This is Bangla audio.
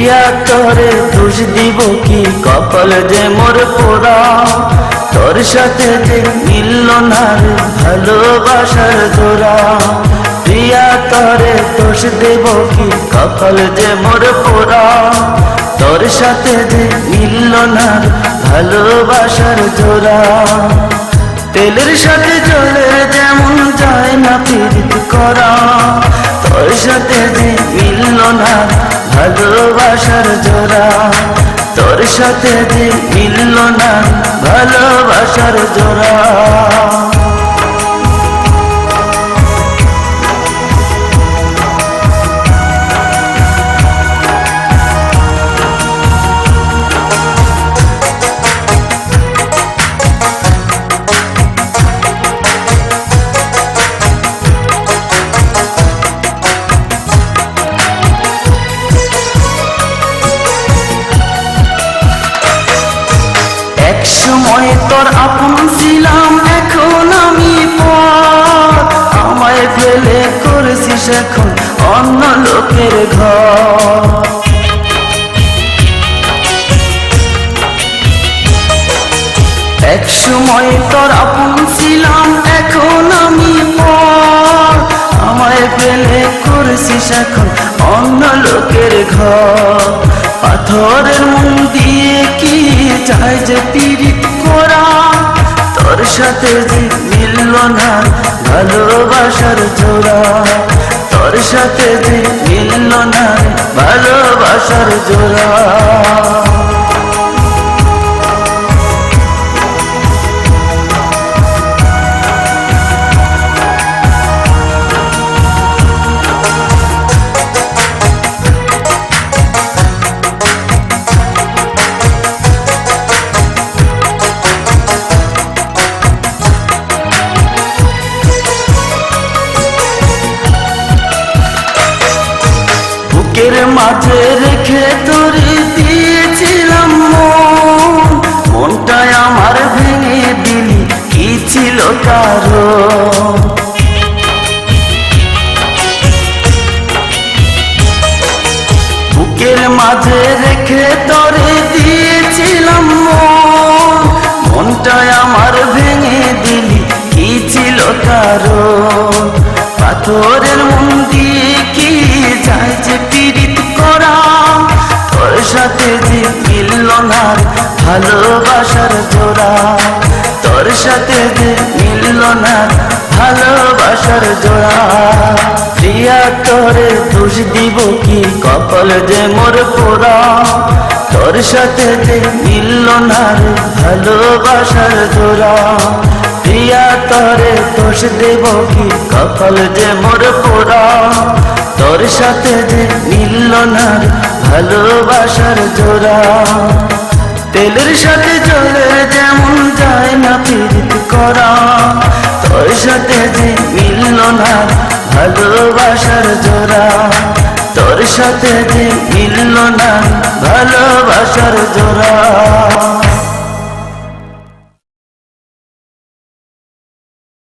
প্রিয়া তোরে দোষ দিব কি, কপাল যে মোর পোড়া। তোর সাথে যে মিলল না রে ভালোবাসার জোড়া। প্রিয়া তোরে দোষ দেব কি, কপাল যে মোর পোড়া। তোর সাথে যে মিলল না রে ভালোবাসার জোড়া। তেলের সাথে জলের যেমন যায় না পীড়িত করা। তোর সাথে যে মিলল না ভালোবাসার জোড়া। তোর সাথে যে মিলল না ভালোবাসার জোড়া। একসময় তোর আপন ছিলাম, এখন আমি পর। আমায় ফেলে করেছিস এখন অন্য লোকের ঘর। একসময় তোর আপন ছিলাম, এখন আমি পর। আমায় ফেলে করেছিস এখন অন্য লোকের ঘর। পাথরের মন দিয়ে কি চাই যে পীড়িত করা। তোর সাথে যে মিলল না ভালোবাসার জোড়া। তোর সাথে যে মিলল না ভালোবাসার জোড়া। বুকের মাঝে রেখে তোরে দিয়েছিলাম মন। মনটায় আমার ভেঙে দিলি, কি ছিল কারণ? বুকের মাঝে রেখে তোরে দিয়েছিলাম মন। মনটায় আমার ভেঙে দিলি, কি ছিল কারণ? পাথরের মন দিয়ে কি যায় যে পীড়িত করা। তোর সাথে যে মিলল না ভালোবাসার জোড়া। তোর সাথে যে মিলল না ভালোবাসার জোড়া। প্রিয়া তোরে দোষ দিব কি, কপাল যে মোর পোড়া। তোর সাথে যে মিলল না ভালোবাসার জোড়া। প্রিয়া তোরে দোষ দেব কি, কপাল যে মোর পোড়া। তোর সাথে যে মিলল না ভালোবাসার জোড়া। তেলের সাথে জলের যেমন যায় না পীড়িত করা। তোর সাথে যে মিলল না ভালোবাসার জোড়া। তোর সাথে যে মিলল না ভালোবাসার জোড়া।